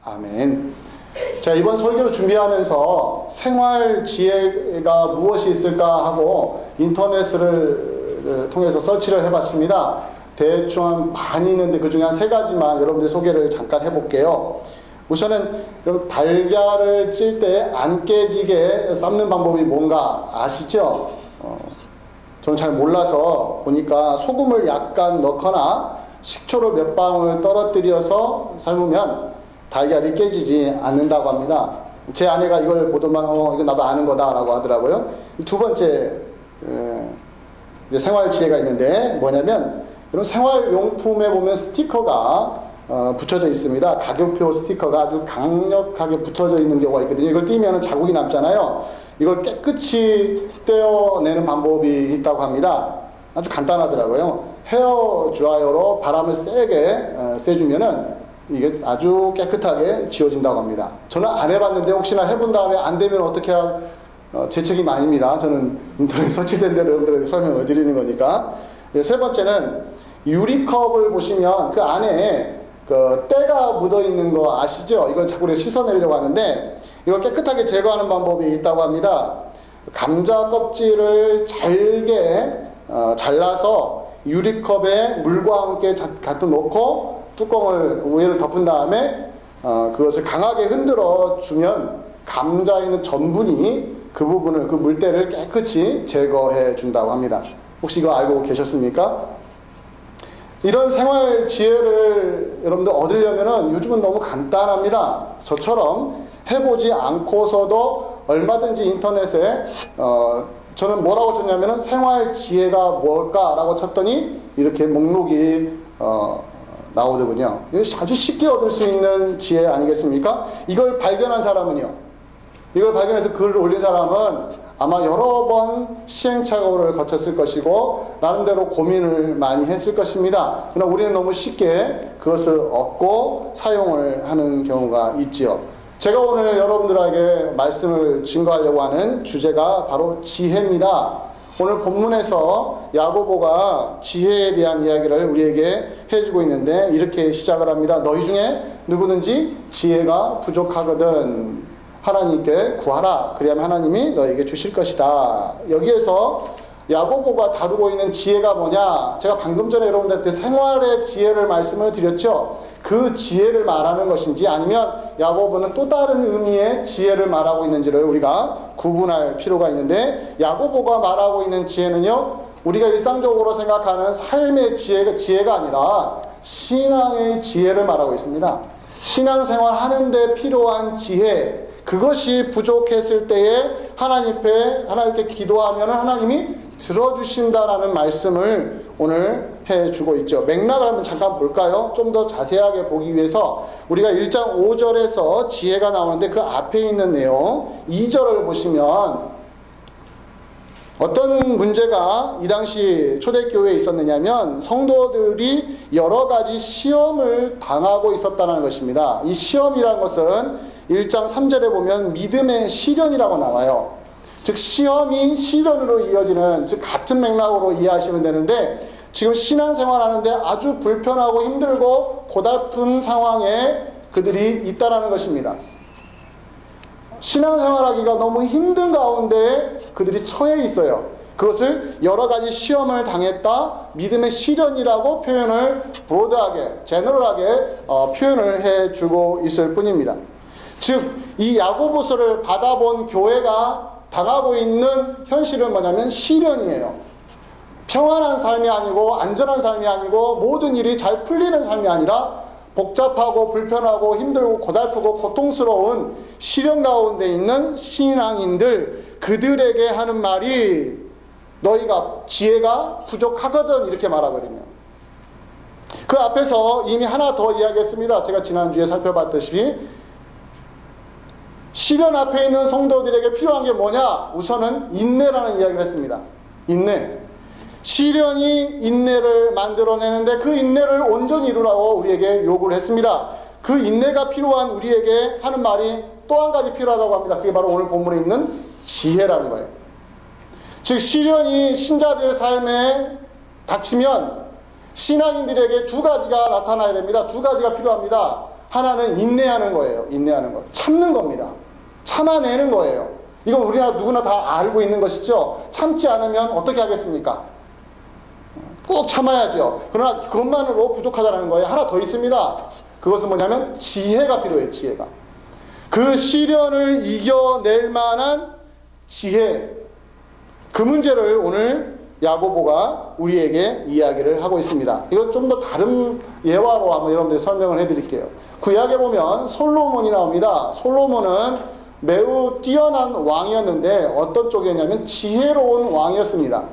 아멘. 자, 이번 설교를 준비하면서 생활 지혜가 무엇이 있을까 하고 인터넷을 통해서 서치를 해봤습니다. 대충 한 많이 있는데 그 중에 한 3가지만 여러분들 소개를 잠깐 해볼게요. 우선은 달걀을 찔 때 안 깨지게 삶는 방법이 뭔가 아시죠? 저는 잘 몰라서 보니까 소금을 약간 넣거나 식초를 몇 방울 떨어뜨려서 삶으면 달걀이 깨지지 않는다고 합니다. 제 아내가 이걸 보더만 이거 나도 아는 거다라고 하더라고요. 2번째 이제 생활 지혜가 있는데 뭐냐면 이런 생활용품에 보면 스티커가 붙여져 있습니다. 가격표 스티커가 아주 강력하게 붙어져 있는 경우가 있거든요. 이걸 띄면 자국이 남잖아요. 이걸 깨끗이 떼어내는 방법이 있다고 합니다. 아주 간단하더라고요. 헤어 드라이어로 바람을 세게 쐬주면은 이게 아주 깨끗하게 지워진다고 합니다. 저는 안 해봤는데 혹시나 해본 다음에 안 되면 어떻게 제 책임 아닙니다. 저는 인터넷 서치된 대로 여러분들에게 설명을 드리는 거니까. 3번째는 유리컵을 보시면 그 안에 그 때가 묻어 있는 거 아시죠? 이걸 자꾸 씻어내려고 하는데 이걸 깨끗하게 제거하는 방법이 있다고 합니다. 감자 껍질을 잘게 잘라서 유리컵에 물과 함께 가득 넣고 뚜껑을 위를 덮은 다음에 그것을 강하게 흔들어 주면 감자에 있는 전분이 그 부분을, 그 물때를 깨끗이 제거해 준다고 합니다. 혹시 이거 알고 계셨습니까? 이런 생활 지혜를 여러분들 얻으려면은 요즘은 너무 간단합니다. 저처럼 해보지 않고서도 얼마든지 인터넷에 저는 뭐라고 쳤냐면은 생활 지혜가 뭘까라고 쳤더니 이렇게 목록이 나오더군요. 이거 아주 쉽게 얻을 수 있는 지혜 아니겠습니까? 이걸 발견한 사람은요. 이걸 발견해서 글을 올린 사람은 아마 여러 번 시행착오를 거쳤을 것이고 나름대로 고민을 많이 했을 것입니다. 그러나 우리는 너무 쉽게 그것을 얻고 사용을 하는 경우가 있지요. 제가 오늘 여러분들에게 말씀을 증거하려고 하는 주제가 바로 지혜입니다. 오늘 본문에서 야고보가 지혜에 대한 이야기를 우리에게 해주고 있는데 이렇게 시작을 합니다. 너희 중에 누구든지 지혜가 부족하거든 하나님께 구하라. 그리하면 하나님이 너에게 주실 것이다. 여기에서 야고보가 다루고 있는 지혜가 뭐냐? 제가 방금 전에 여러분들한테 생활의 지혜를 말씀을 드렸죠. 그 지혜를 말하는 것인지 아니면 야고보는 또 다른 의미의 지혜를 말하고 있는지를 우리가 구분할 필요가 있는데 야고보가 말하고 있는 지혜는요. 우리가 일상적으로 생각하는 삶의 지혜가 아니라 신앙의 지혜를 말하고 있습니다. 신앙생활 하는데 필요한 지혜, 그것이 부족했을 때에 하나님께 기도하면 하나님이 들어주신다라는 말씀을 오늘 해주고 있죠. 맥락을 한번 잠깐 볼까요? 좀 더 자세하게 보기 위해서 우리가 1장 5절에서 지혜가 나오는데 그 앞에 있는 내용 2절을 보시면 어떤 문제가 이 당시 초대교회에 있었느냐면 성도들이 여러 가지 시험을 당하고 있었다는 것입니다. 이 시험이라는 것은 1장 3절에 보면 믿음의 시련이라고 나와요. 즉 시험이 시련으로 이어지는, 즉 같은 맥락으로 이해하시면 되는데 지금 신앙생활 하는데 아주 불편하고 힘들고 고달픈 상황에 그들이 있다라는 것입니다. 신앙생활하기가 너무 힘든 가운데 그들이 처해 있어요. 그것을 여러 가지 시험을 당했다, 믿음의 시련이라고 표현을 브로드하게, 제너럴하게 표현을 해주고 있을 뿐입니다. 즉, 이 야고보서를 받아본 교회가 당하고 있는 현실은 뭐냐면 시련이에요. 평안한 삶이 아니고 안전한 삶이 아니고 모든 일이 잘 풀리는 삶이 아니라 복잡하고 불편하고 힘들고 고달프고 고통스러운 시련 가운데 있는 신앙인들, 그들에게 하는 말이 너희가 지혜가 부족하거든 이렇게 말하거든요. 그 앞에서 이미 하나 더 이야기했습니다. 제가 지난주에 살펴봤듯이 시련 앞에 있는 성도들에게 필요한 게 뭐냐? 우선은 인내라는 이야기를 했습니다. 인내. 시련이 인내를 만들어내는데 그 인내를 온전히 이루라고 우리에게 요구를 했습니다. 그 인내가 필요한 우리에게 하는 말이 또 한 가지 필요하다고 합니다. 그게 바로 오늘 본문에 있는 지혜라는 거예요. 즉 시련이 신자들 삶에 닥치면 신앙인들에게 두 가지가 나타나야 됩니다. 두 가지가 필요합니다. 하나는 인내하는 거예요. 인내하는 것. 참는 겁니다. 참아내는 거예요. 이건 우리가 누구나 다 알고 있는 것이죠. 참지 않으면 어떻게 하겠습니까? 꼭 참아야죠. 그러나 그것만으로 부족하다는 거예요. 하나 더 있습니다. 그것은 뭐냐면 지혜가 필요해요. 지혜가. 그 시련을 이겨낼 만한 지혜. 그 문제를 오늘 야고보가 우리에게 이야기를 하고 있습니다. 이걸 좀 더 다른 예화로 한번 여러분들 설명을 해드릴게요. 구약에 보면 솔로몬이 나옵니다. 솔로몬은 매우 뛰어난 왕이었는데 어떤 쪽이었냐면 지혜로운 왕이었습니다.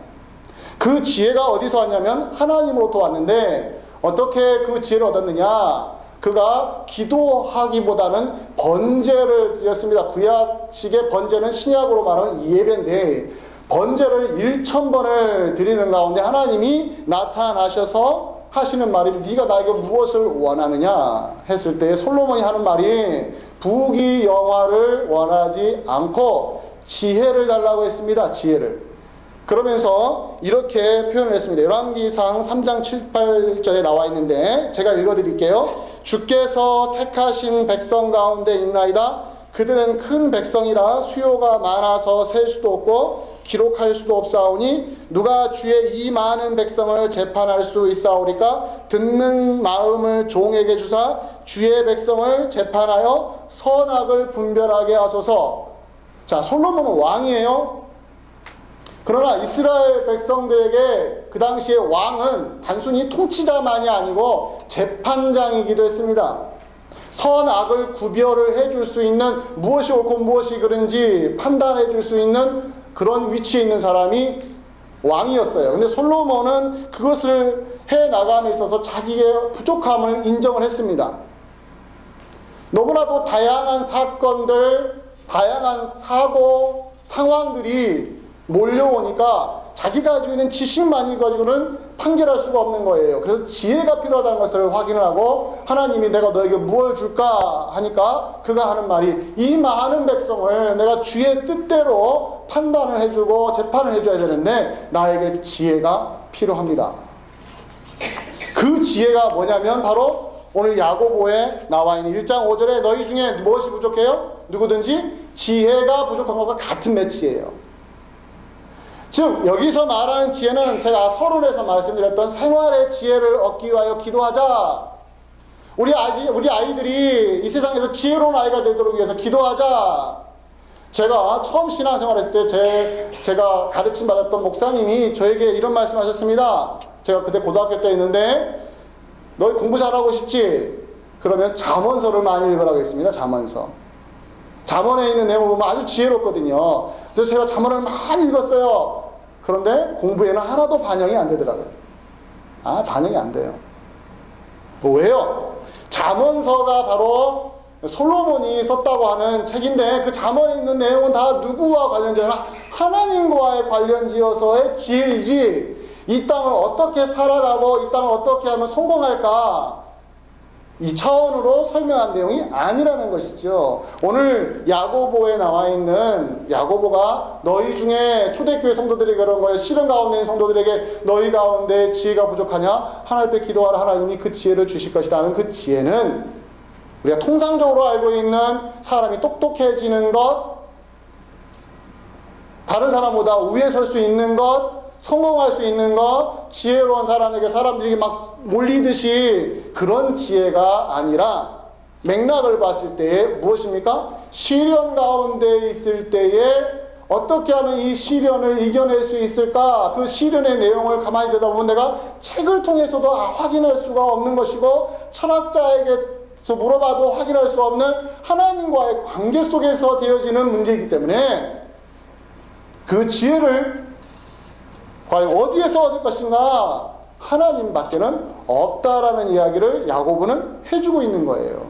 그 지혜가 어디서 왔냐면 하나님으로부터 왔는데 어떻게 그 지혜를 얻었느냐? 그가 기도하기보다는 번제를 드렸습니다. 구약식의 번제는 신약으로 말하는 예배인데 번제를 1000번을 드리는 가운데 하나님이 나타나셔서 하시는 말이 네가 나에게 무엇을 원하느냐 했을 때 솔로몬이 하는 말이 부귀 영화를 원하지 않고 지혜를 달라고 했습니다. 지혜를. 그러면서 이렇게 표현을 했습니다. 열왕기상 3장 7, 8절에 나와 있는데 제가 읽어드릴게요. 주께서 택하신 백성 가운데 있나이다. 그들은 큰 백성이라 수요가 많아서 셀 수도 없고 기록할 수도 없사오니 누가 주의 이 많은 백성을 재판할 수 있사오리까? 듣는 마음을 종에게 주사 주의 백성을 재판하여 선악을 분별하게 하소서. 자, 솔로몬은 왕이에요. 그러나 이스라엘 백성들에게 그 당시에 왕은 단순히 통치자만이 아니고 재판장이기도 했습니다. 선악을 구별을 해줄 수 있는 무엇이 옳고 무엇이 그른지 판단해 줄 수 있는 그런 위치에 있는 사람이 왕이었어요. 근데 솔로몬은 그것을 해 나감에 있어서 자기의 부족함을 인정을 했습니다. 너무나도 다양한 사건들, 다양한 사고, 상황들이 몰려오니까 자기가 가지고 있는 지식만을 가지고는 판결할 수가 없는 거예요. 그래서 지혜가 필요하다는 것을 확인을 하고 하나님이 내가 너에게 무엇을 줄까 하니까 그가 하는 말이 이 많은 백성을 내가 주의 뜻대로 판단을 해주고 재판을 해줘야 되는데 나에게 지혜가 필요합니다. 그 지혜가 뭐냐면 바로 오늘 야고보에 나와 있는 1장 5절에 너희 중에 무엇이 부족해요? 누구든지 지혜가 부족한 것과 같은 매치예요. 즉 여기서 말하는 지혜는 제가 서론에서 말씀드렸던 생활의 지혜를 얻기 위하여 기도하자. 우리 아이들이 이 세상에서 지혜로운 아이가 되도록 위해서 기도하자. 제가 처음 신앙생활했을 때 제가 가르침 받았던 목사님이 저에게 이런 말씀하셨습니다. 제가 그때 고등학교 때 있는데 너희 공부 잘하고 싶지? 그러면 잠언서를 많이 읽으라고 했습니다. 잠언서. 잠언에 있는 내용을 보면 아주 지혜롭거든요. 그래서 제가 잠언을 많이 읽었어요. 그런데 공부에는 하나도 반영이 안 되더라고요. 반영이 안 돼요. 왜요? 잠언서가 바로 솔로몬이 썼다고 하는 책인데 그 잠언에 있는 내용은 다 누구와 관련지어서 하나님과의 관련지어서의 지혜이지 이 땅을 어떻게 살아가고 이 땅을 어떻게 하면 성공할까 이 차원으로 설명한 내용이 아니라는 것이죠. 오늘 야고보에 나와 있는 야고보가 너희 중에 초대교회 성도들에게 그런 거예요. 시련 가운데 있는 성도들에게 너희 가운데 지혜가 부족하냐? 하나님 앞에 기도하라. 하나님이 그 지혜를 주실 것이다 하는 그 지혜는 우리가 통상적으로 알고 있는 사람이 똑똑해지는 것, 다른 사람보다 위에 설 수 있는 것, 성공할 수 있는 것, 지혜로운 사람에게 사람들이 막 몰리듯이 그런 지혜가 아니라 맥락을 봤을 때에 무엇입니까? 시련 가운데 있을 때에 어떻게 하면 이 시련을 이겨낼 수 있을까? 그 시련의 내용을 가만히 들여다보면 내가 책을 통해서도 확인할 수가 없는 것이고 철학자에게서 물어봐도 확인할 수 없는 하나님과의 관계 속에서 되어지는 문제이기 때문에 그 지혜를 과연 어디에서 얻을 것인가? 하나님밖에는 없다라는 이야기를 야고보는 해주고 있는 거예요.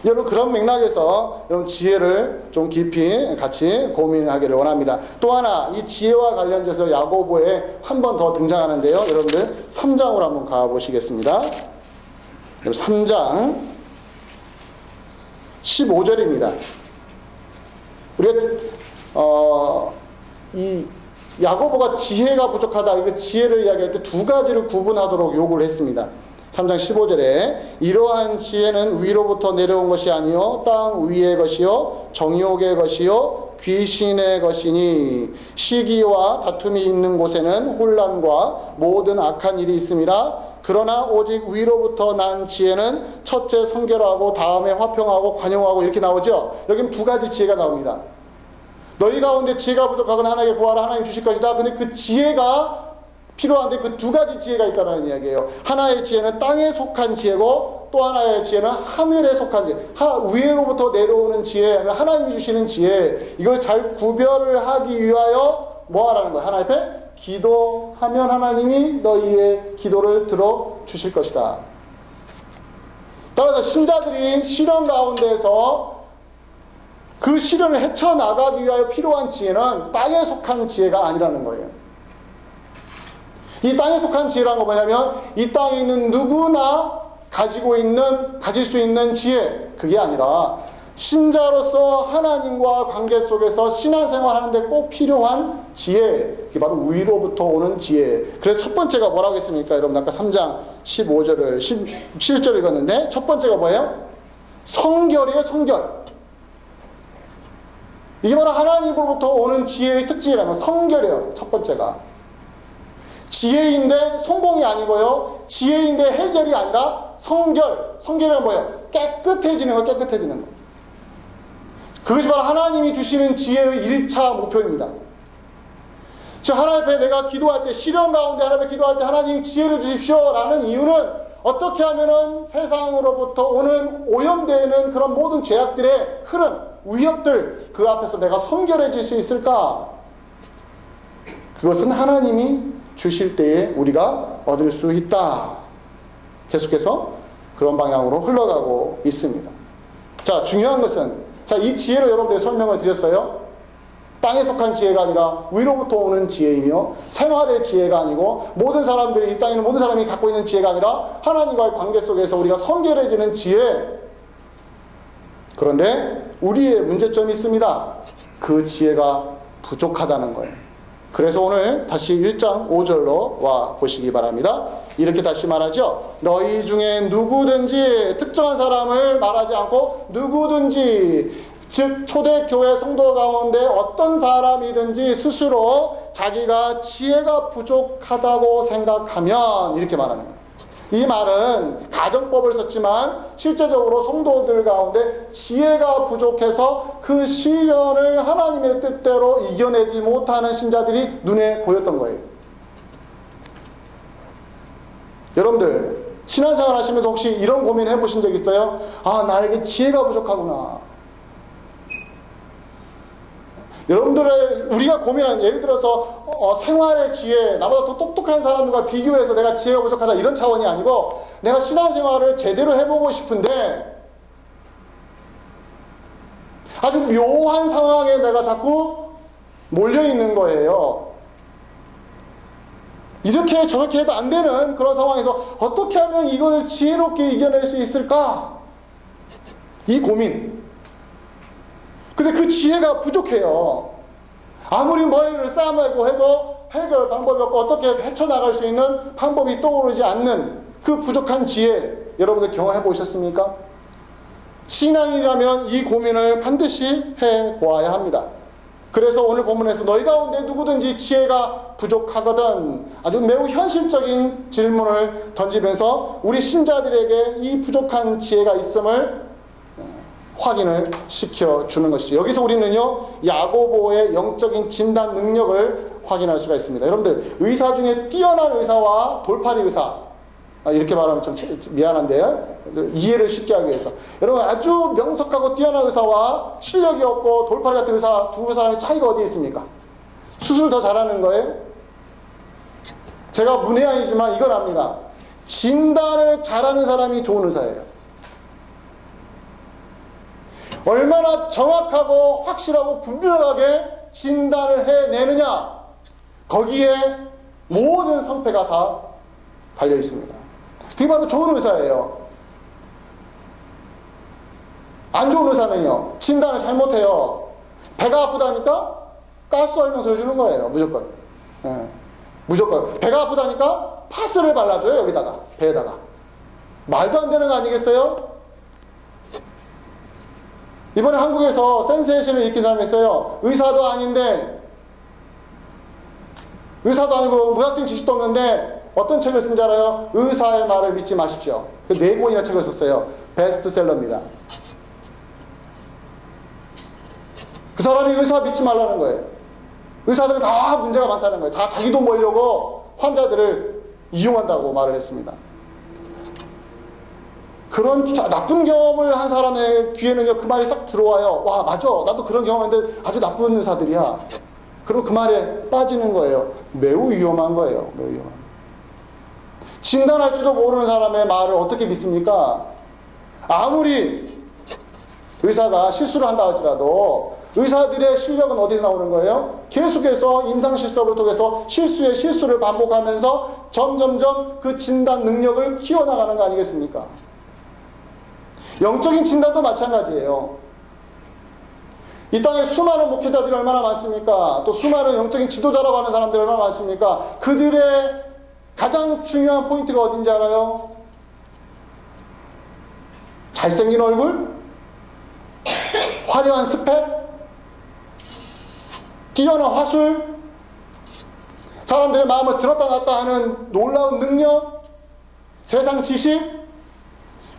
여러분 그런 맥락에서 여러분 지혜를 좀 깊이 같이 고민하기를 원합니다. 또 하나 이 지혜와 관련돼서 야고보에 한 번 더 등장하는데요. 여러분들 3장으로 한번 가보시겠습니다. 3장 15절입니다. 우리가 이 야고보가 지혜가 부족하다. 이거 지혜를 이야기할 때 두 가지를 구분하도록 요구를 했습니다. 3장 15절에 이러한 지혜는 위로부터 내려온 것이 아니요 땅 위의 것이요 정욕의 것이요 귀신의 것이니 시기와 다툼이 있는 곳에는 혼란과 모든 악한 일이 있음이라. 그러나 오직 위로부터 난 지혜는 첫째 성결하고 다음에 화평하고 관용하고 이렇게 나오죠. 여기는 두 가지 지혜가 나옵니다. 너희 가운데 지혜가 부족하거나 하나님께 구하라 하나님 주실 것이다. 근데 그 지혜가 필요한데 그 두 가지 지혜가 있다는 이야기예요. 하나의 지혜는 땅에 속한 지혜고 또 하나의 지혜는 하늘에 속한 지혜. 위로부터 내려오는 지혜, 하나님이 주시는 지혜. 이걸 잘 구별을 하기 위하여 뭐 하라는 거예요? 하나님 앞에 기도하면 하나님이 너희의 기도를 들어주실 것이다. 따라서 신자들이 시련 가운데에서 그 시련을 헤쳐나가기 위하여 필요한 지혜는 땅에 속한 지혜가 아니라는 거예요. 이 땅에 속한 지혜라는 건 뭐냐면 이 땅에 있는 누구나 가질 수 있는 지혜, 그게 아니라 신자로서 하나님과 관계 속에서 신앙생활 하는데 꼭 필요한 지혜, 그게 바로 위로부터 오는 지혜. 그래서 첫 번째가 뭐라고 했습니까? 여러분 아까 3장 15절을 17절 읽었는데 첫 번째가 뭐예요? 성결이에요. 성결. 이게 바로 하나님으로부터 오는 지혜의 특징이라는 건 성결이에요. 첫 번째가 지혜인데 성공이 아니고요, 지혜인데 해결이 아니라 성결. 성결은 뭐예요? 깨끗해지는 거, 깨끗해지는 거. 그것이 바로 하나님이 주시는 지혜의 1차 목표입니다. 즉 하나님 앞에 내가 기도할 때, 시련 가운데 하나님 앞에 기도할 때 하나님 지혜를 주십시오 라는 이유는 어떻게 하면은 세상으로부터 오는 오염되는 그런 모든 죄악들의 흐름, 위협들, 그 앞에서 내가 성결해질 수 있을까? 그것은 하나님이 주실 때에 우리가 얻을 수 있다. 계속해서 그런 방향으로 흘러가고 있습니다. 자, 중요한 것은, 자, 이 지혜를 여러분들이 설명을 드렸어요. 땅에 속한 지혜가 아니라 위로부터 오는 지혜이며 생활의 지혜가 아니고 모든 사람들이, 이 땅에 있는 모든 사람이 갖고 있는 지혜가 아니라 하나님과의 관계 속에서 우리가 성결해지는 지혜. 그런데 우리의 문제점이 있습니다. 그 지혜가 부족하다는 거예요. 그래서 오늘 다시 1장 5절로 와 보시기 바랍니다. 이렇게 다시 말하죠. 너희 중에 누구든지, 특정한 사람을 말하지 않고 누구든지, 즉 초대교회 성도 가운데 어떤 사람이든지 스스로 자기가 지혜가 부족하다고 생각하면, 이렇게 말하는 거예요. 이 말은 가정법을 썼지만 실제적으로 성도들 가운데 지혜가 부족해서 그 시련을 하나님의 뜻대로 이겨내지 못하는 신자들이 눈에 보였던 거예요. 여러분들 신앙생활 하시면서 혹시 이런 고민 해보신 적 있어요? 아, 나에게 지혜가 부족하구나. 여러분들의 우리가 고민하는, 예를 들어서 생활의 지혜, 나보다 더 똑똑한 사람들과 비교해서 내가 지혜가 부족하다 이런 차원이 아니고, 내가 신앙생활을 제대로 해보고 싶은데 아주 묘한 상황에 내가 자꾸 몰려있는 거예요. 이렇게 저렇게 해도 안 되는 그런 상황에서 어떻게 하면 이걸 지혜롭게 이겨낼 수 있을까? 이 고민. 근데 그 지혜가 부족해요. 아무리 머리를 싸매고 해도 해결 방법이 없고 어떻게 헤쳐나갈 수 있는 방법이 떠오르지 않는 그 부족한 지혜, 여러분들 경험해 보셨습니까? 신앙이라면 이 고민을 반드시 해보아야 합니다. 그래서 오늘 본문에서 너희 가운데 누구든지 지혜가 부족하거든, 아주 매우 현실적인 질문을 던지면서 우리 신자들에게 이 부족한 지혜가 있음을 확인을 시켜주는 것이죠. 여기서 우리는요, 야고보의 영적인 진단 능력을 확인할 수가 있습니다. 여러분들, 의사 중에 뛰어난 의사와 돌팔이 의사, 이렇게 말하면 좀 미안한데요, 이해를 쉽게 하기 위해서, 여러분, 아주 명석하고 뛰어난 의사와 실력이 없고 돌팔이 같은 의사, 두 사람의 차이가 어디에 있습니까? 수술 더 잘하는 거예요? 제가 문외한이지만 이건 압니다. 진단을 잘하는 사람이 좋은 의사예요. 얼마나 정확하고 확실하고 분명하게 진단을 해내느냐, 거기에 모든 성패가 다 달려 있습니다. 그게 바로 좋은 의사예요. 안 좋은 의사는요, 진단을 잘못해요. 배가 아프다니까 가스 설명서를 주는 거예요. 무조건. 무조건. 배가 아프다니까 파스를 발라줘요. 여기다가, 배에다가. 말도 안 되는 거 아니겠어요? 이번에 한국에서 센세이션을 일으킨 사람이 있어요. 의사도 아닌데, 의사도 아니고 무학적 지식도 없는데 어떤 책을 쓴 줄 알아요? 의사의 말을 믿지 마십시오. 그 4권이나 책을 썼어요. 베스트셀러입니다. 그 사람이 의사 믿지 말라는 거예요. 의사들은 다 문제가 많다는 거예요. 다 자기 돈 벌려고 환자들을 이용한다고 말을 했습니다. 그런 나쁜 경험을 한 사람의 귀에는요, 그 말이 싹 들어와요. 와, 맞아. 나도 그런 경험했는데 아주 나쁜 의사들이야. 그럼 그 말에 빠지는 거예요. 매우 위험한 거예요. 매우 위험한. 진단할지도 모르는 사람의 말을 어떻게 믿습니까? 아무리 의사가 실수를 한다 할지라도 의사들의 실력은 어디서 나오는 거예요? 계속해서 임상실습을 통해서 실수에 실수를 반복하면서 점점점 그 진단 능력을 키워나가는 거 아니겠습니까? 영적인 진단도 마찬가지예요. 이 땅에 수많은 목회자들이 얼마나 많습니까? 또 수많은 영적인 지도자라고 하는 사람들이 얼마나 많습니까? 그들의 가장 중요한 포인트가 어딘지 알아요? 잘생긴 얼굴? 화려한 스펙? 뛰어난 화술? 사람들의 마음을 들었다 놨다 하는 놀라운 능력? 세상 지식?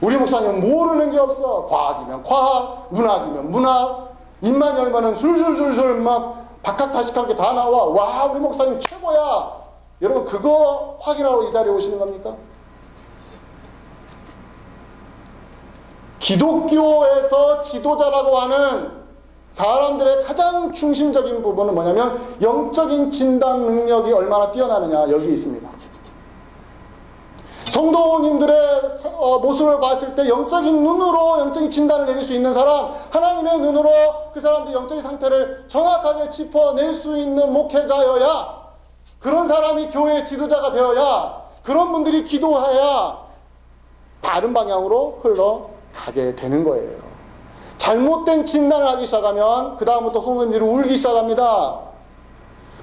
우리 목사님은 모르는 게 없어. 과학이면 과학, 문학이면 문학, 입만 열면은 술술술술 막 박학다식한 게 다 나와. 와, 우리 목사님 최고야. 여러분, 그거 확인하러 이 자리에 오시는 겁니까? 기독교에서 지도자라고 하는 사람들의 가장 중심적인 부분은 뭐냐면 영적인 진단 능력이 얼마나 뛰어나느냐, 여기 있습니다. 성도님들의 모습을 봤을 때 영적인 눈으로 영적인 진단을 내릴 수 있는 사람, 하나님의 눈으로 그 사람들의 영적인 상태를 정확하게 짚어낼 수 있는 목회자여야, 그런 사람이 교회의 지도자가 되어야, 그런 분들이 기도해야 바른 방향으로 흘러가게 되는 거예요. 잘못된 진단을 하기 시작하면 그 다음부터 성도님들이 울기 시작합니다.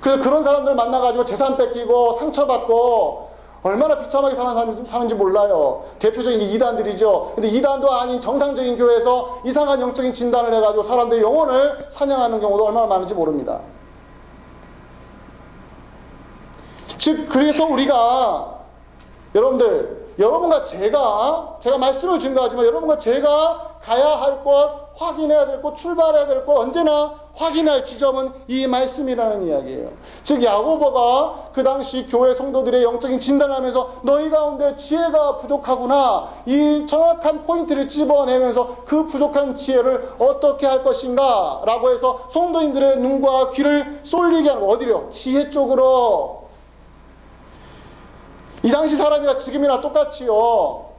그래서 그런 사람들을 만나가지고 재산 뺏기고 상처받고 얼마나 비참하게 사는지 몰라요. 대표적인 게 이단들이죠. 근데 이단도 아닌 정상적인 교회에서 이상한 영적인 진단을 해가지고 사람들의 영혼을 사냥하는 경우도 얼마나 많은지 모릅니다. 즉, 그래서 우리가 여러분과 제가 말씀을 증거하지만 여러분과 제가 가야 할 곳, 확인해야 될 곳, 출발해야 될 곳, 언제나 확인할 지점은 이 말씀이라는 이야기예요. 즉, 야고보가 그 당시 교회 성도들의 영적인 진단을 하면서 너희 가운데 지혜가 부족하구나, 이 정확한 포인트를 집어내면서 그 부족한 지혜를 어떻게 할 것인가 라고 해서 성도님들의 눈과 귀를 쏠리게 하는 거, 어디로? 지혜 쪽으로. 이 당시 사람이나 지금이나 똑같이요.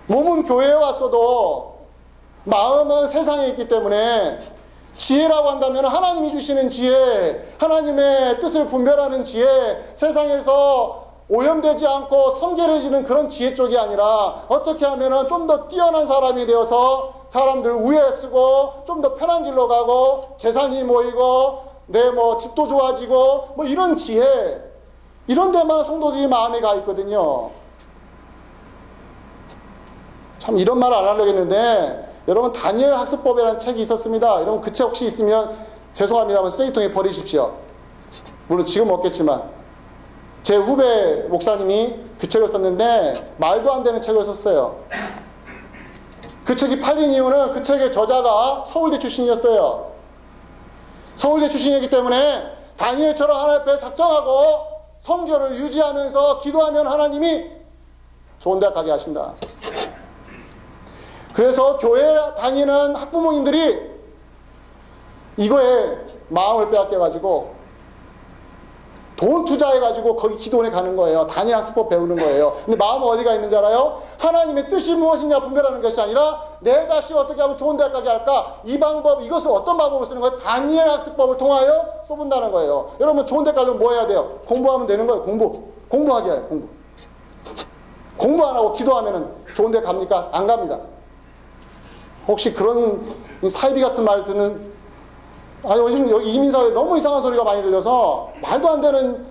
몸은 교회에 왔어도 마음은 세상에 있기 때문에 지혜라고 한다면 하나님이 주시는 지혜, 하나님의 뜻을 분별하는 지혜, 세상에서 오염되지 않고 성결해지는 그런 지혜 쪽이 아니라 어떻게 하면 좀 더 뛰어난 사람이 되어서 사람들 우애에 쓰고 좀 더 편한 길로 가고 재산이 모이고 내 집도 좋아지고 이런 지혜, 이런 데만 성도들이 마음에 가 있거든요. 참 이런 말을 안 하려고 했는데 여러분, 다니엘 학습법이라는 책이 있었습니다. 여러분, 그 책 혹시 있으면 죄송합니다만 쓰레기통에 버리십시오. 물론 지금 없겠지만 제 후배 목사님이 그 책을 썼는데 말도 안 되는 책을 썼어요. 그 책이 팔린 이유는 그 책의 저자가 서울대 출신이었어요. 서울대 출신이기 때문에 다니엘처럼 하나님 앞에 작정하고 성결을 유지하면서 기도하면 하나님이 좋은 대학 가게 하신다. 그래서 교회 다니는 학부모님들이 이거에 마음을 빼앗겨가지고 돈 투자해가지고 거기 기도원에 가는 거예요. 다니엘 학습법 배우는 거예요. 근데 마음은 어디가 있는지 알아요? 하나님의 뜻이 무엇이냐 분별하는 것이 아니라 내 자식이 어떻게 하면 좋은 대학 가게 할까? 이 방법, 이것을 어떤 방법을 쓰는 거예요? 다니엘 학습법을 통하여 써본다는 거예요. 여러분, 좋은 대학 가려면 뭐 해야 돼요? 공부하면 되는 거예요. 공부하게 해요. 공부 안 하고 기도하면 좋은 데 갑니까? 안 갑니다. 혹시 그런 사이비 같은 말 듣는, 요즘 여기 이민사회에 너무 이상한 소리가 많이 들려서 말도 안 되는,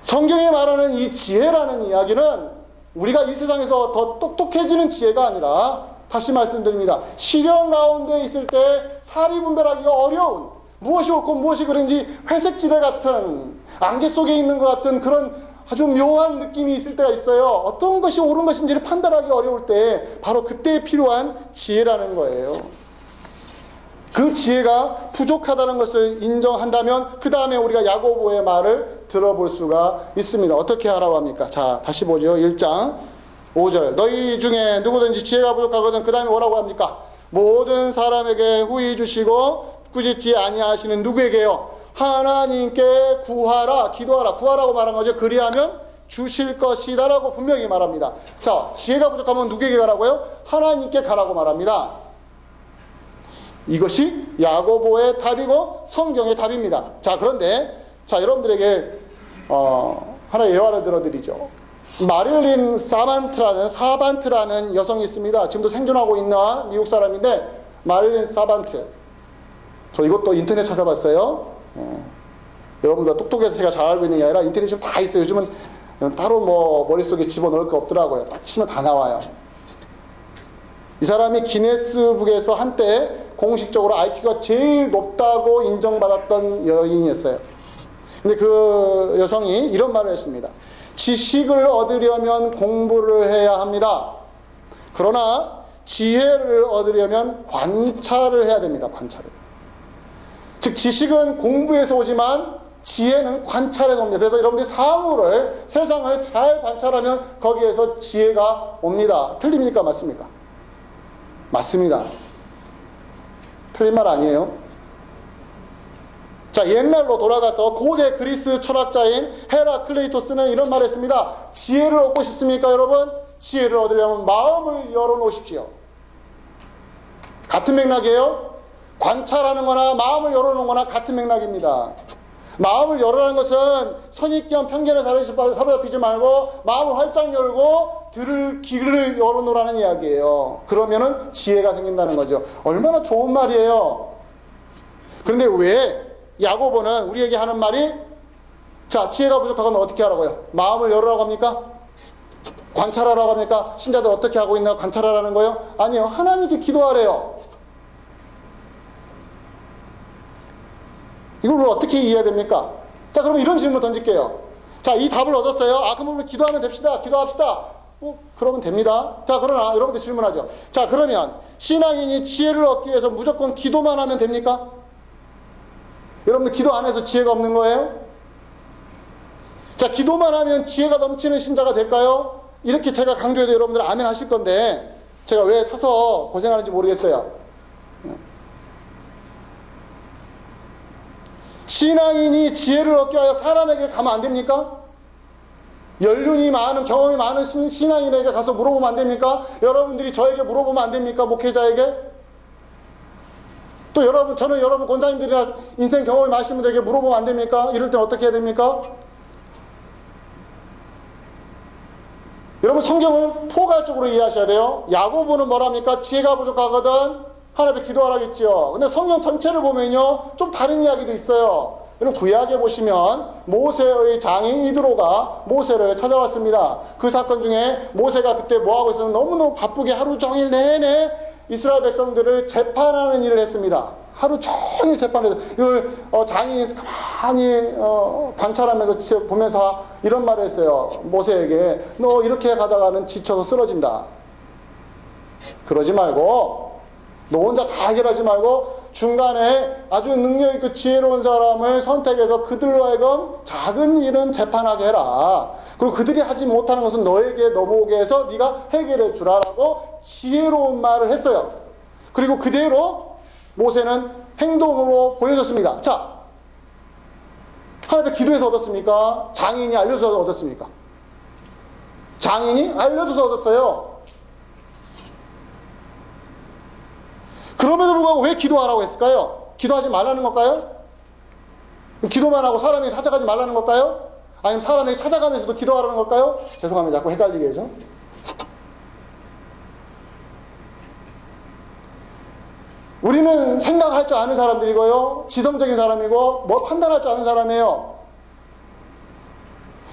성경에 말하는 이 지혜라는 이야기는 우리가 이 세상에서 더 똑똑해지는 지혜가 아니라, 다시 말씀드립니다, 시련 가운데 있을 때 사리분별하기가 어려운, 무엇이 옳고 무엇이 그른지 회색지대 같은, 안개 속에 있는 것 같은 그런 아주 묘한 느낌이 있을 때가 있어요. 어떤 것이 옳은 것인지를 판단하기 어려울 때 바로 그때 필요한 지혜라는 거예요. 그 지혜가 부족하다는 것을 인정한다면 그 다음에 우리가 야고보의 말을 들어볼 수가 있습니다. 어떻게 하라고 합니까? 자, 다시 보죠. 1장 5절. 너희 중에 누구든지 지혜가 부족하거든 그 다음에 뭐라고 합니까? 모든 사람에게 후히 주시고 꾸짖지 아니하시는 누구에게요? 하나님께 구하라, 기도하라. 구하라고 말한 거죠. 그리하면 주실 것이다 라고 분명히 말합니다. 자, 지혜가 부족하면 누구에게 가라고요? 하나님께 가라고 말합니다. 이것이 야고보의 답이고 성경의 답입니다. 자, 그런데 자, 여러분들에게 하나의 예화를 들어드리죠. 마릴린 사반트라는 여성이 있습니다. 지금도 생존하고 있는 미국 사람인데, 마릴린 사반트. 저 이것도 인터넷 찾아봤어요. 여러분들 똑똑해서 제가 잘 알고 있는 게 아니라 인터넷에 좀 다 있어요. 요즘은 따로 뭐 머릿속에 집어넣을 거 없더라고요. 딱 치면 다 나와요. 이 사람이 기네스북에서 한때 공식적으로 IQ가 제일 높다고 인정받았던 여인이었어요. 근데 그 여성이 이런 말을 했습니다. 지식을 얻으려면 공부를 해야 합니다. 그러나 지혜를 얻으려면 관찰을 해야 됩니다. 관찰을. 즉 지식은 공부에서 오지만 지혜는 관찰에서 옵니다. 그래서 여러분들이 사물을, 세상을 잘 관찰하면 거기에서 지혜가 옵니다. 틀립니까? 맞습니까? 맞습니다. 틀린 말 아니에요. 자, 옛날로 돌아가서 고대 그리스 철학자인 헤라클레이토스는 이런 말을 했습니다. 지혜를 얻고 싶습니까, 여러분? 지혜를 얻으려면 마음을 열어놓으십시오. 같은 맥락이에요. 관찰하는 거나 마음을 열어놓는 거나 같은 맥락입니다. 마음을 열어라는 것은 선입견, 편견에 사로잡히지 말고 마음을 활짝 열고 들을 귀를 열어놓으라는 이야기예요. 그러면은 지혜가 생긴다는 거죠. 얼마나 좋은 말이에요. 그런데 왜 야고보는 우리에게 하는 말이, 자, 지혜가 부족하면 어떻게 하라고요? 마음을 열으라고 합니까? 관찰하라고 합니까? 신자들 어떻게 하고 있나 관찰하라는 거예요? 아니요. 하나님께 기도하래요. 이걸 어떻게 이해해야 됩니까? 자, 그러면 이런 질문을 던질게요. 자, 이 답을 얻었어요. 아, 그럼 우리 기도하면 됩시다. 기도합시다. 그러면 됩니다. 자, 그러나 여러분들 질문하죠. 자, 그러면 신앙인이 지혜를 얻기 위해서 무조건 기도만 하면 됩니까? 여러분들 기도 안 해서 지혜가 없는 거예요? 자, 기도만 하면 지혜가 넘치는 신자가 될까요? 이렇게 제가 강조해도 여러분들 아멘 하실 건데 제가 왜 사서 고생하는지 모르겠어요. 신앙인이 지혜를 얻기 위하여 사람에게 가면 안 됩니까? 연륜이 많은, 경험이 많은 신앙인에게 가서 물어보면 안 됩니까? 여러분들이 저에게 물어보면 안 됩니까? 목회자에게? 또 여러분, 저는 여러분 권사님들이나 인생 경험이 많으신 분들에게 물어보면 안 됩니까? 이럴 땐 어떻게 해야 됩니까? 여러분, 성경을 포괄적으로 이해하셔야 돼요. 야고보는 뭐랍니까? 지혜가 부족하거든 하나님께 기도하라겠죠. 근데 성경 전체를 보면요, 좀 다른 이야기도 있어요. 여러분, 구약에 보시면 모세의 장인 이드로가 모세를 찾아왔습니다. 그 사건 중에 모세가 그때 뭐하고 있었냐면 너무너무 바쁘게 하루 종일 내내 이스라엘 백성들을 재판하는 일을 했습니다. 하루 종일 재판해서 이걸 장인이 가만히 관찰하면서 보면서 이런 말을 했어요. 모세에게, 너 이렇게 가다가는 지쳐서 쓰러진다. 그러지 말고 너 혼자 다 해결하지 말고 중간에 아주 능력있고 지혜로운 사람을 선택해서 그들로 하여금 작은 일은 재판하게 해라. 그리고 그들이 하지 못하는 것은 너에게 넘어오게 해서 네가 해결해 주라라고 지혜로운 말을 했어요. 그리고 그대로 모세는 행동으로 보여줬습니다. 자, 하나님께 기도해서 얻었습니까? 장인이 알려줘서 얻었습니까? 장인이 알려줘서 얻었어요. 그럼에도 불구하고 왜 기도하라고 했을까요? 기도하지 말라는 걸까요? 기도만 하고 사람에게 찾아가지 말라는 걸까요? 아니면 사람에게 찾아가면서도 기도하라는 걸까요? 죄송합니다. 자꾸 헷갈리게 해서. 우리는 생각할 줄 아는 사람들이고요. 지성적인 사람이고 뭐 판단할 줄 아는 사람이에요.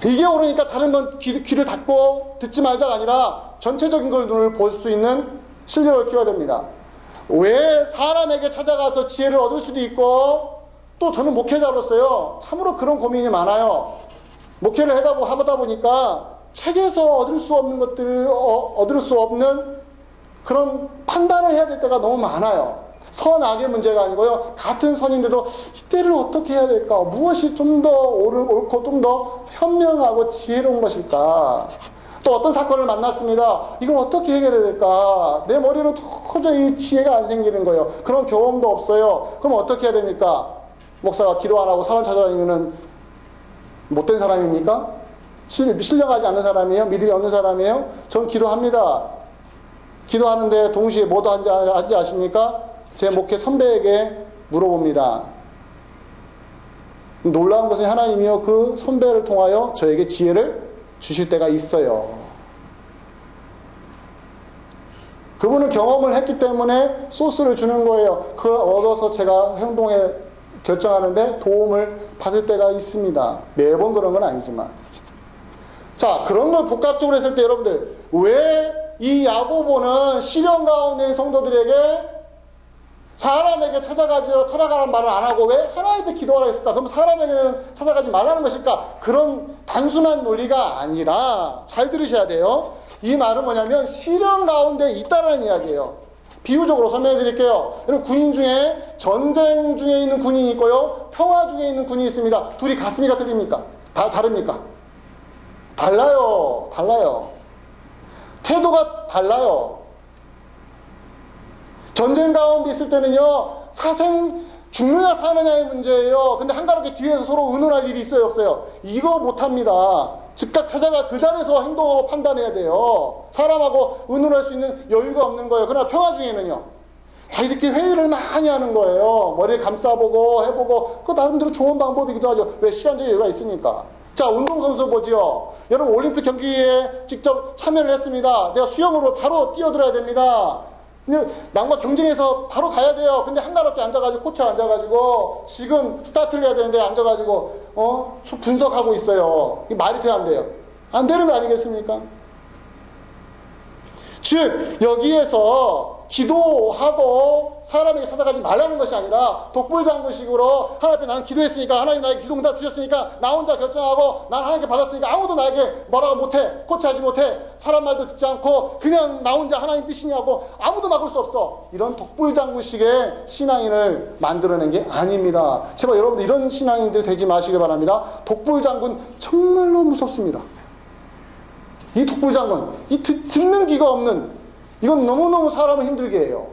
이게 오르니까 다른 건 귀를 닫고 듣지 말자가 아니라 전체적인 걸 눈을 볼 수 있는 실력을 키워야 됩니다. 왜 사람에게 찾아가서 지혜를 얻을 수도 있고, 또 저는 목회자로서요 참으로 그런 고민이 많아요. 목회를 하다 보니까 책에서 얻을 수 없는 것들을 얻을 수 없는 그런 판단을 해야 될 때가 너무 많아요. 선악의 문제가 아니고요, 같은 선인데도 이때를 어떻게 해야 될까, 무엇이 좀 더 옳고 좀 더 현명하고 지혜로운 것일까. 또 어떤 사건을 만났습니다. 이걸 어떻게 해결해야 될까. 내 머리는 도저히 지혜가 안 생기는 거예요. 그런 경험도 없어요. 그럼 어떻게 해야 됩니까? 목사가 기도 안 하고 사람 찾아다니면 못된 사람입니까? 신령하지 않는 사람이에요? 믿음이 없는 사람이에요? 전 기도합니다. 기도하는데 동시에 뭐도 하는지 아십니까? 제 목회 선배에게 물어봅니다. 놀라운 것은 하나님이요, 그 선배를 통하여 저에게 지혜를 주실 때가 있어요. 그분은 경험을 했기 때문에 소스를 주는 거예요. 그걸 얻어서 제가 행동에 결정하는데 도움을 받을 때가 있습니다. 매번 그런 건 아니지만. 자, 그런 걸 복합적으로 했을 때 여러분들, 왜 이 야고보는 시련 가운데 성도들에게 사람에게 찾아가라는 말을 안 하고 왜 하나님께 기도하라 했을까? 그럼 사람에게는 찾아가지 말라는 것일까? 그런 단순한 논리가 아니라, 잘 들으셔야 돼요. 이 말은 뭐냐면 시련 가운데 있다라는 이야기예요. 비유적으로 설명해 드릴게요. 여러분, 군인 중에 전쟁 중에 있는 군인이 있고요, 평화 중에 있는 군인이 있습니다. 둘이 같습니까? 틀립니까? 다릅니까? 달라요. 태도가 달라요. 전쟁 가운데 있을 때는요, 죽느냐 사느냐의 문제예요. 근데 한가롭게 뒤에서 서로 의논할 일이 있어요, 없어요? 이거 못합니다. 즉각 찾아가 그 자리에서 행동하고 판단해야 돼요. 사람하고 의논할 수 있는 여유가 없는 거예요. 그러나 평화 중에는요, 자기들끼리 회의를 많이 하는 거예요. 머리를 감싸보고 해보고. 그거 나름대로 좋은 방법이기도 하죠. 왜? 시간적 여유가 있으니까. 자, 운동선수 보지요. 여러분, 올림픽 경기에 직접 참여를 했습니다. 내가 수영으로 바로 뛰어들어야 됩니다. 근데 남과 경쟁해서 바로 가야 돼요. 근데 한가롭게 앉아가지고, 코치에 앉아가지고 지금 스타트를 해야 되는데 앉아가지고 분석하고 있어요. 이게 말이 돼야 안 돼요? 안 되는 거 아니겠습니까? 즉, 여기에서 기도하고 사람에게 찾아가지 말라는 것이 아니라 독불장군식으로 하나님 앞에 나는 기도했으니까 하나님 나에게 기도응답 주셨으니까 나 혼자 결정하고 난 하나님께 받았으니까 아무도 나에게 뭐라고 못해, 코치하지 못해, 사람 말도 듣지 않고 그냥 나 혼자 하나님 뜻이냐고 아무도 막을 수 없어. 이런 독불장군식의 신앙인을 만들어낸 게 아닙니다. 제발 여러분들 이런 신앙인들 되지 마시길 바랍니다. 독불장군 정말로 무섭습니다. 이 독불장군, 이 듣는 귀가 없는, 이건 너무너무 사람을 힘들게 해요.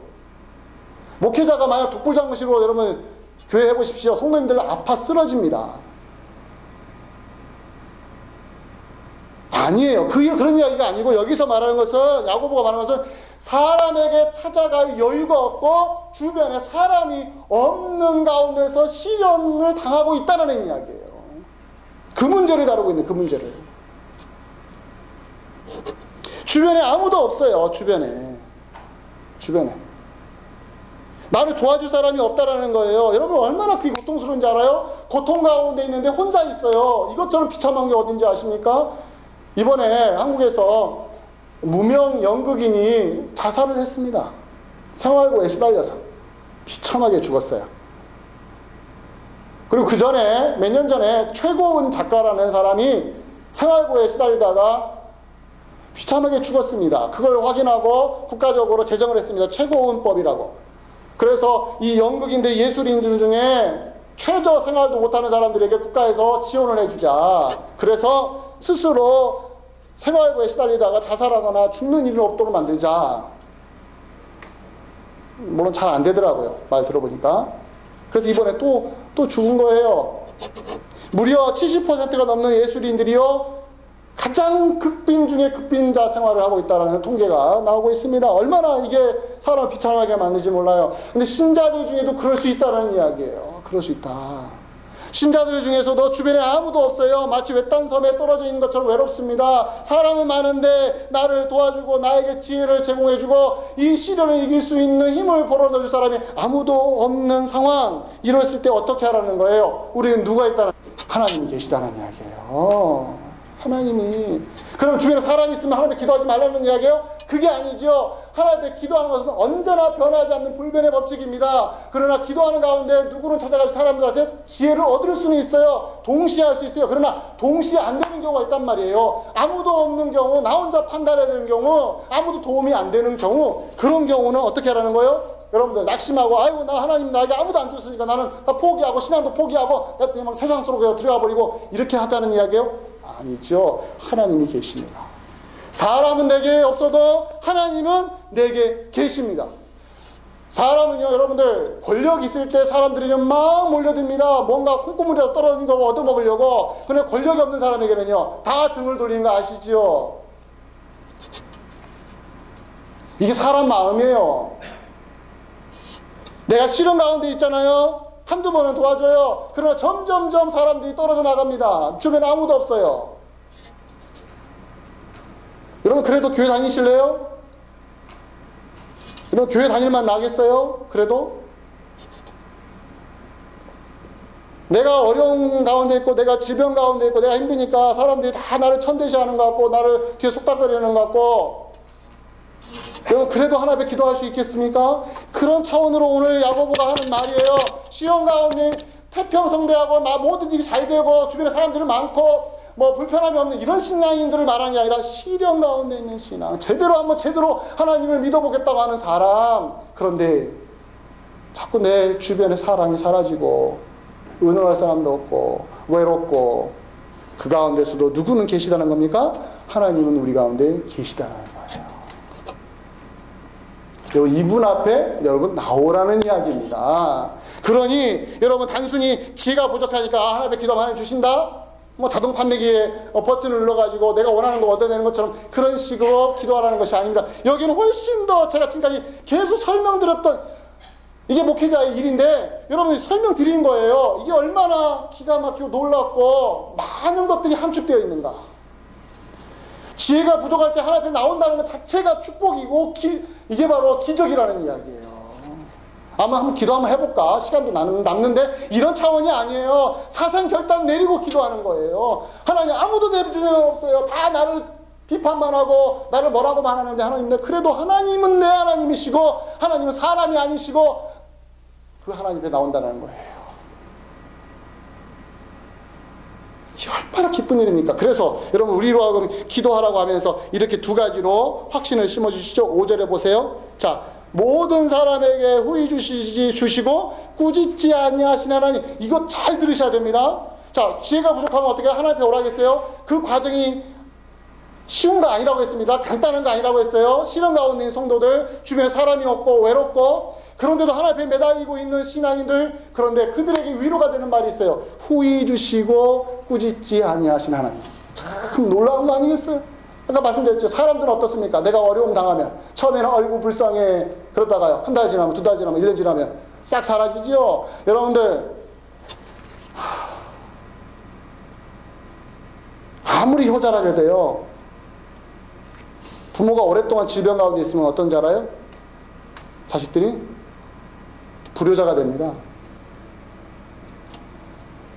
목회자가 만약 독불장군식으로 여러분 교회 해보십시오. 성도님들 아파 쓰러집니다. 아니에요. 그런 이야기가 아니고, 여기서 말하는 것은, 야고보가 말하는 것은 사람에게 찾아갈 여유가 없고 주변에 사람이 없는 가운데서 시련을 당하고 있다는 이야기예요. 그 문제를 다루고 있는, 그 문제를. 주변에 아무도 없어요. 주변에 나를 도와줄 사람이 없다라는 거예요. 여러분, 얼마나 그게 고통스러운지 알아요? 고통 가운데 있는데 혼자 있어요. 이것처럼 비참한 게 어딘지 아십니까? 이번에 한국에서 무명 연극인이 자살을 했습니다. 생활고에 시달려서 비참하게 죽었어요. 그리고 그 전에, 몇 년 전에 최고은 작가라는 사람이 생활고에 시달리다가 비참하게 죽었습니다. 그걸 확인하고 국가적으로 제정을 했습니다. 최고은법이라고. 그래서 이 연극인들, 예술인들 중에 최저 생활도 못하는 사람들에게 국가에서 지원을 해주자. 그래서 스스로 생활고에 시달리다가 자살하거나 죽는 일은 없도록 만들자. 물론 잘 안 되더라고요. 말 들어보니까. 그래서 이번에 또 죽은 거예요. 무려 70%가 넘는 예술인들이요, 가장 극빈 중에 극빈자 생활을 하고 있다는 통계가 나오고 있습니다. 얼마나 이게 사람을 비참하게 만드는지 몰라요. 근데 신자들 중에도 그럴 수 있다는 이야기예요. 그럴 수 있다. 신자들 중에서도 주변에 아무도 없어요. 마치 외딴 섬에 떨어져 있는 것처럼 외롭습니다. 사람은 많은데 나를 도와주고 나에게 지혜를 제공해주고 이 시련을 이길 수 있는 힘을 벌어줄 사람이 아무도 없는 상황. 이랬을 때 어떻게 하라는 거예요? 우리는 누가 있다는, 하나님이 계시다는 이야기예요. 하나님이. 그럼 주변에 사람이 있으면 하나님 기도하지 말라는 이야기예요? 그게 아니죠. 하나님 기도하는 것은 언제나 변하지 않는 불변의 법칙입니다. 그러나 기도하는 가운데 누구는 찾아갈 사람들한테 지혜를 얻을 수는 있어요. 동시에 할 수 있어요. 그러나 동시에 안 되는 경우가 있단 말이에요. 아무도 없는 경우, 나 혼자 판단해야 되는 경우, 아무도 도움이 안 되는 경우, 그런 경우는 어떻게 하라는 거예요? 여러분들 낙심하고, 아이고 나 하나님 나에게 아무도 안 줬으니까 나는 다 포기하고 신앙도 포기하고 막 세상 속으로 들어가 버리고 이렇게 하자는 이야기예요? 아니죠. 하나님이 계십니다. 사람은 내게 없어도 하나님은 내게 계십니다. 사람은요, 여러분들 권력 있을 때 사람들이 막 몰려듭니다. 뭔가 콩고물이라도 떨어진 거 얻어먹으려고. 그런데 권력이 없는 사람에게는요 다 등을 돌리는 거 아시죠? 이게 사람 마음이에요. 내가 시련 가운데 있잖아요. 한두 번은 도와줘요. 그러나 점점점 사람들이 떨어져 나갑니다. 주변에 아무도 없어요. 여러분 그래도 교회 다니실래요? 여러분 교회 다닐만 나겠어요? 그래도? 내가 어려운 가운데 있고 내가 질병 가운데 있고 내가 힘드니까 사람들이 다 나를 천대시하는 것 같고 나를 뒤에 속닥거리는 것 같고, 여러분 그래도 하나 앞에 기도할 수 있겠습니까? 그런 차원으로 오늘 야고보가 하는 말이에요. 시험 가운데 태평성대하고 모든 일이 잘 되고 주변에 사람들이 많고 뭐 불편함이 없는 이런 신앙인들을 말하는 게 아니라 시련 가운데 있는 신앙, 제대로 하나님을 믿어보겠다고 하는 사람. 그런데 자꾸 내 주변에 사람이 사라지고 의논할 사람도 없고 외롭고, 그 가운데서도 누구는 계시다는 겁니까? 하나님은 우리 가운데 계시다는 거예요. 이분 앞에 여러분 나오라는 이야기입니다. 그러니 여러분 단순히 지혜가 부족하니까 하나님 앞에 기도하면 하나님 주신다? 뭐 자동 판매기에 버튼을 눌러가지고 내가 원하는 거 얻어내는 것처럼 그런 식으로 기도하라는 것이 아닙니다. 여기는 훨씬 더 제가 지금까지 계속 설명드렸던, 이게 목회자의 일인데 여러분이 설명드리는 거예요. 이게 얼마나 기가 막히고 놀랍고 많은 것들이 함축되어 있는가. 지혜가 부족할 때 하나님 앞에 나온다는 것 자체가 축복이고 이게 바로 기적이라는 이야기예요. 아마 한번 기도 한번 해볼까? 시간도 남는데 이런 차원이 아니에요. 사상 결단 내리고 기도하는 거예요. 하나님 아무도 내 주변에 없어요. 다 나를 비판만 하고 나를 뭐라고만 하는데 하나님, 그래도 하나님은 내 하나님이시고 하나님은 사람이 아니시고 그 하나님 앞에 나온다는 거예요. 얼마나 기쁜 일입니까? 그래서 여러분 우리로 하여금 기도하라고 하면서 이렇게 두 가지로 확신을 심어주시죠. 5절에 보세요. 자, 모든 사람에게 후히 주시고 꾸짖지 아니하신 하나님. 이거 잘 들으셔야 됩니다. 자, 지혜가 부족하면 어떻게 하나님 앞에 오라겠어요? 그 과정이 쉬운 거 아니라고 했습니다. 간단한 거 아니라고 했어요. 시련 가운데 있는 성도들, 주변에 사람이 없고 외롭고, 그런데도 하나님 앞에 매달리고 있는 신앙인들, 그런데 그들에게 위로가 되는 말이 있어요. 후히 주시고 꾸짖지 아니하신 하나님. 참 놀라운 거 아니겠어요? 아까 말씀드렸죠. 사람들은 어떻습니까? 내가 어려움 당하면 처음에는 아이고 불쌍해, 그러다가요 한 달 지나면 두 달 지나면 1년 지나면 싹 사라지죠. 여러분들 아무리 효자라게 돼요, 부모가 오랫동안 질병 가운데 있으면 어떤지 알아요? 자식들이 불효자가 됩니다.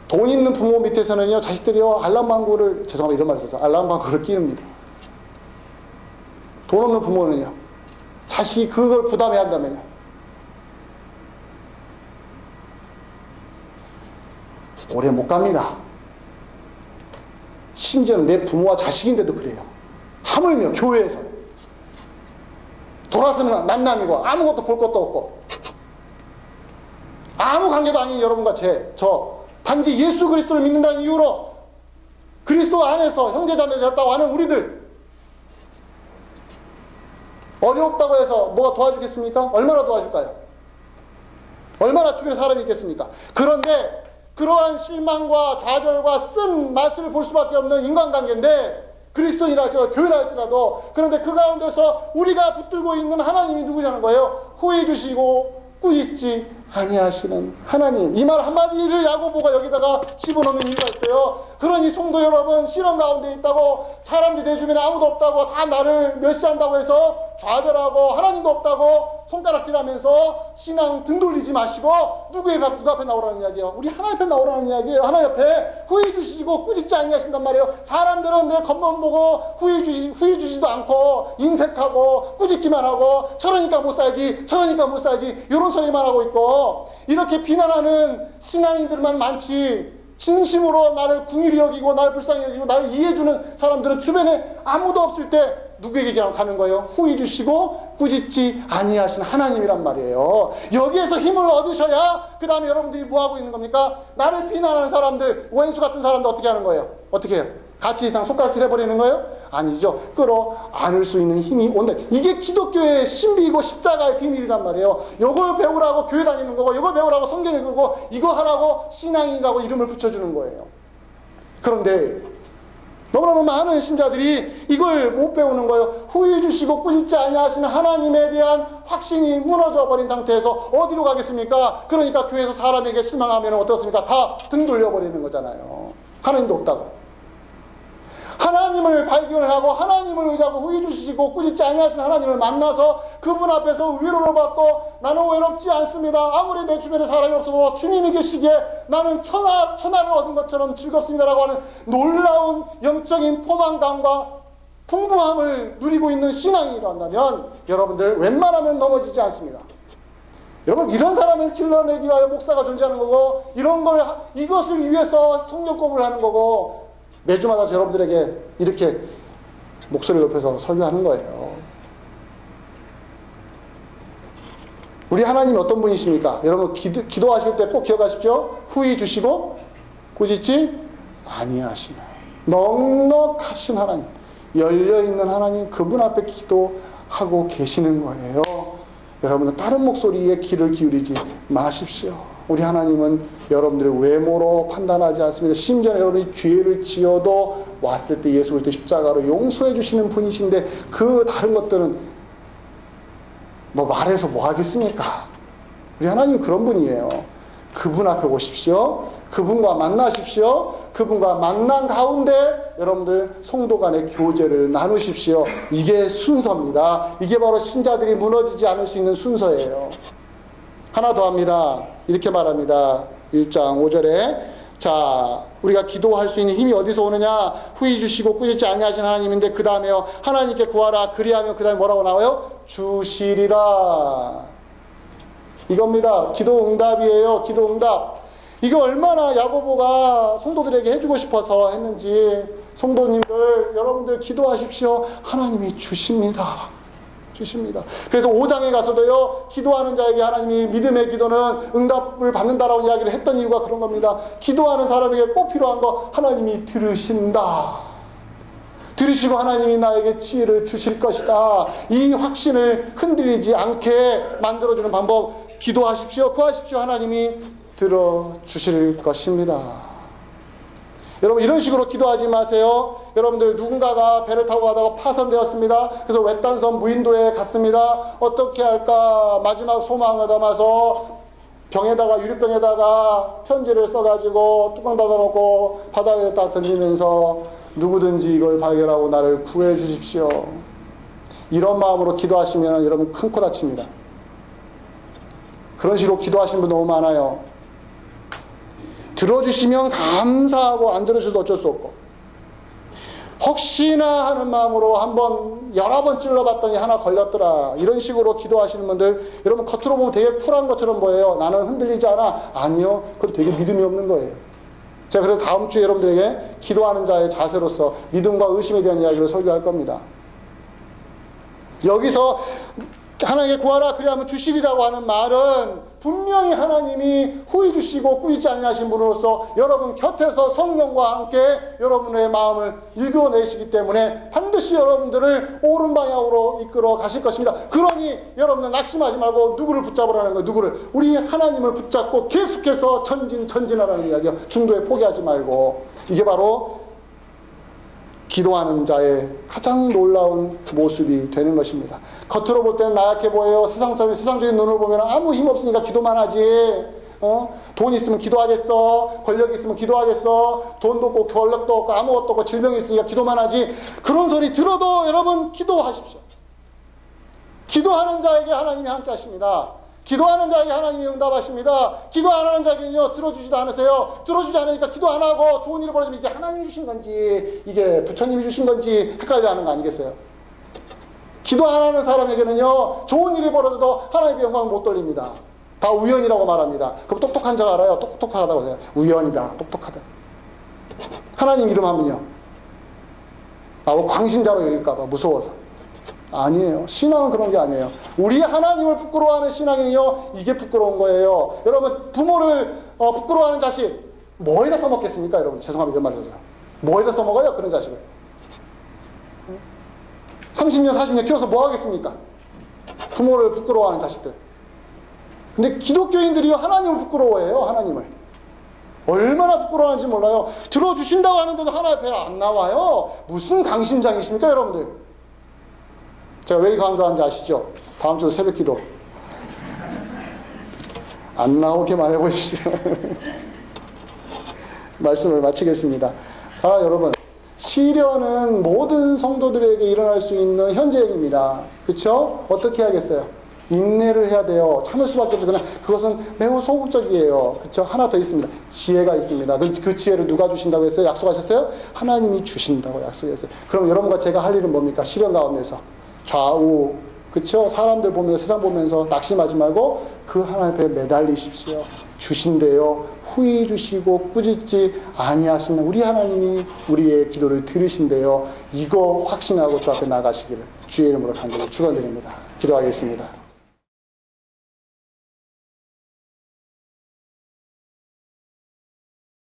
돈 있는 부모 밑에서는요 자식들이요 알람방구를, 죄송합니다 이런 말 있어서 알람방구를 끼웁니다. 돈 없는 부모는요 자식이 그걸 부담해야 한다면요 오래 못 갑니다. 심지어는 내 부모와 자식인데도 그래요. 하물며 교회에서 돌아서면 남남이고 아무것도 볼 것도 없고 아무 관계도 아닌 여러분과 저 단지 예수 그리스도를 믿는다는 이유로 그리스도 안에서 형제자매가 됐다고 하는 우리들, 어렵다고 해서 뭐가 도와주겠습니까? 얼마나 도와줄까요? 얼마나 주변에 사람이 있겠습니까? 그런데 그러한 실망과 좌절과 쓴 맛을 볼 수밖에 없는 인간관계인데, 그리스도인이라 할지라도 교회라 할지라도, 그런데 그 가운데서 우리가 붙들고 있는 하나님이 누구냐는 거예요. 후히 주시고 꾸짖지 아니하시는 하나님. 이 말 한마디를 야고보가 여기다가 집어넣는 이유가 있어요. 그러니 성도 여러분, 시련 가운데 있다고, 사람들이 내 주변에 아무도 없다고, 다 나를 멸시한다고 해서 좌절하고 하나님도 없다고 손가락질하면서 신앙 등 돌리지 마시고 누구 앞에 나오라는 이야기예요? 우리 하나님 앞에 나오라는 이야기예요. 하나님 앞에 후회 주시고 꾸짖지 아니하신단 말이에요. 사람들은 내 겉만 보고 후회 주지도 않고 인색하고 꾸짖기만 하고 저러니까 못 살지, 저러니까 못 살지, 이런 소리만 하고 있고, 이렇게 비난하는 신앙인들만 많지, 진심으로 나를 궁일히 여기고 나를 불쌍히 여기고 나를 이해해주는 사람들은 주변에 아무도 없을 때 누구에게 가는 거예요? 호의 주시고 꾸짖지 아니하신 하나님이란 말이에요. 여기에서 힘을 얻으셔야 그 다음에 여러분들이 뭐하고 있는 겁니까? 나를 비난하는 사람들, 원수 같은 사람들 어떻게 하는 거예요? 어떻게 해요? 같이 그냥 손가락질 해버리는 거예요? 아니죠. 끌어 안을 수 있는 힘이 온다. 이게 기독교의 신비이고 십자가의 비밀이란 말이에요. 이걸 배우라고 교회 다니는 거고, 이걸 배우라고 성경 읽고, 이거 하라고 신앙이라고 이름을 붙여주는 거예요. 그런데 너무나 많은 신자들이 이걸 못 배우는 거예요. 후회 주시고 꾸짖지 아니하시는 하나님에 대한 확신이 무너져 버린 상태에서 어디로 가겠습니까? 그러니까 교회에서 사람에게 실망하면 어떻습니까? 다 등 돌려버리는 거잖아요. 하나님도 없다고. 하나님을 발견을 하고 하나님을 의지하고 후회 주시고 꾸짖지 아니하시는 하나님을 만나서 그분 앞에서 위로를 받고, 나는 외롭지 않습니다. 아무리 내 주변에 사람이 없어도 주님이 계시기에 나는 천하를 얻은 것처럼 즐겁습니다라고 하는 놀라운 영적인 포만감과 풍부함을 누리고 있는 신앙이란다면 여러분들 웬만하면 넘어지지 않습니다. 여러분, 이런 사람을 길러내기 위하여 목사가 존재하는 거고, 이것을 위해서 성경 공부를 하는 거고, 매주마다 여러분들에게 이렇게 목소리를 높여서 설교하는 거예요. 우리 하나님이 어떤 분이십니까? 여러분, 기도하실 때 꼭 기억하십시오. 후히 주시고 꾸짖지 아니하시는 넉넉하신 하나님, 열려있는 하나님, 그분 앞에 기도하고 계시는 거예요. 여러분은 다른 목소리에 귀를 기울이지 마십시오. 우리 하나님은 여러분들의 외모로 판단하지 않습니다. 심지어 여러분이 죄를 지어도 왔을 때 예수 그리스도 십자가로 용서해 주시는 분이신데, 그 다른 것들은 뭐 말해서 뭐 하겠습니까? 우리 하나님은 그런 분이에요. 그분 앞에 오십시오. 그분과 만나십시오. 그분과 만난 가운데 여러분들 성도 간의 교제를 나누십시오. 이게 순서입니다. 이게 바로 신자들이 무너지지 않을 수 있는 순서예요. 하나 더 합니다. 이렇게 말합니다. 1장 5절에 자, 우리가 기도할 수 있는 힘이 어디서 오느냐? 후히 주시고 꾸짖지 아니하신 하나님인데, 그 다음에요, 하나님께 구하라. 그리하면 그 다음에 뭐라고 나와요? 주시리라. 이겁니다. 기도 응답이에요. 기도 응답. 이거 얼마나 야고보가 성도들에게 해주고 싶어서 했는지, 성도님들 여러분들 기도하십시오. 하나님이 주십니다. 그래서 5장에 가서도요, 기도하는 자에게 하나님이 믿음의 기도는 응답을 받는다라고 이야기를 했던 이유가 그런 겁니다. 기도하는 사람에게 꼭 필요한 거, 하나님이 들으신다. 들으시고 하나님이 나에게 지혜를 주실 것이다. 이 확신을 흔들리지 않게 만들어주는 방법, 기도하십시오. 구하십시오. 하나님이 들어주실 것입니다. 여러분, 이런 식으로 기도하지 마세요. 여러분들, 누군가가 배를 타고 가다가 파손되었습니다. 그래서 외딴섬 무인도에 갔습니다. 어떻게 할까? 마지막 소망을 담아서 병에다가, 유리병에다가 편지를 써가지고 뚜껑 닫아놓고 바닥에 딱 던지면서, 누구든지 이걸 발견하고 나를 구해 주십시오. 이런 마음으로 기도하시면 여러분 큰 코 다칩니다. 그런 식으로 기도하시는 분 너무 많아요. 들어주시면 감사하고 안 들으셔도 어쩔 수 없고, 혹시나 하는 마음으로 여러 번 찔러봤더니 하나 걸렸더라, 이런 식으로 기도하시는 분들, 여러분 겉으로 보면 되게 쿨한 것처럼 보여요. 나는 흔들리지 않아. 아니요, 그건 되게 믿음이 없는 거예요. 제가 그래서 다음 주에 여러분들에게 기도하는 자의 자세로서 믿음과 의심에 대한 이야기를 설교할 겁니다. 여기서 하나님께 구하라 그리하면 주시리라고 하는 말은 분명히 하나님이 후히 주시고 꾸짖지 아니하신 분으로서 여러분 곁에서 성령과 함께 여러분의 마음을 읽어내시기 때문에 반드시 여러분들을 옳은 방향으로 이끌어 가실 것입니다. 그러니 여러분은 낙심하지 말고 누구를 붙잡으라는 거예요. 누구를? 우리 하나님을 붙잡고 계속해서 전진하라는 이야기예요. 중도에 포기하지 말고. 이게 바로 기도하는 자의 가장 놀라운 모습이 되는 것입니다. 겉으로 볼 때는 나약해 보여요. 세상적인 눈으로 보면 아무 힘 없으니까 기도만 하지. 돈 있으면 기도하겠어. 권력 있으면 기도하겠어. 돈도 없고 권력도 없고 아무것도 없고 질병이 있으니까 기도만 하지. 그런 소리 들어도 여러분 기도하십시오. 기도하는 자에게 하나님이 함께 하십니다. 기도하는 자에게 하나님이 응답하십니다. 기도 안 하는 자에게는요, 들어주지도 않으세요. 들어주지 않으니까 기도 안 하고 좋은 일이 벌어지면 이게 하나님이 주신 건지 이게 부처님이 주신 건지 헷갈려 하는 거 아니겠어요? 기도 안 하는 사람에게는요, 좋은 일이 벌어져도 하나님의 영광을 못 돌립니다. 다 우연이라고 말합니다. 그럼 똑똑한 자가 알아요. 똑똑하다고 해요. 우연이다. 똑똑하다. 하나님 이름 하면요, 나보고 광신자로 여길까봐 무서워서. 아니에요. 신앙은 그런 게 아니에요. 우리 하나님을 부끄러워하는 신앙은요, 이게 부끄러운 거예요. 여러분, 부모를 부끄러워하는 자식 뭐에다 써먹겠습니까? 여러분, 죄송합니다. 이런 말 해서 뭐에다 써먹어요? 그런 자식을 30년 40년 키워서 뭐 하겠습니까? 부모를 부끄러워하는 자식들. 근데 기독교인들이요, 하나님을 부끄러워해요. 하나님을 얼마나 부끄러워하는지 몰라요. 들어주신다고 하는데도 하나님 앞에 안 나와요. 무슨 강심장이십니까, 여러분들? 제가 왜 강조하는지 아시죠? 다음 주 새벽 기도 안 나오게만 해보시죠. 말씀을 마치겠습니다. 사랑하는 여러분, 시련은 모든 성도들에게 일어날 수 있는 현재입니다. 그렇죠? 어떻게 해야겠어요? 인내를 해야 돼요. 참을 수밖에 없죠. 그러나 그것은 매우 소극적이에요. 그렇죠? 하나 더 있습니다. 지혜가 있습니다. 그 지혜를 누가 주신다고 했어요? 약속하셨어요? 하나님이 주신다고 약속했어요. 그럼 여러분과 제가 할 일은 뭡니까? 시련 가운데서 좌우, 그쵸? 사람들 보면서, 세상 보면서 낙심하지 말고 그 하나님 앞에 매달리십시오. 주신대요. 후히 주시고 꾸짖지 아니하시는 우리 하나님이 우리의 기도를 들으신대요. 이거 확신하고 주 앞에 나가시기를 주의 이름으로 간절히 축원드립니다. 기도하겠습니다.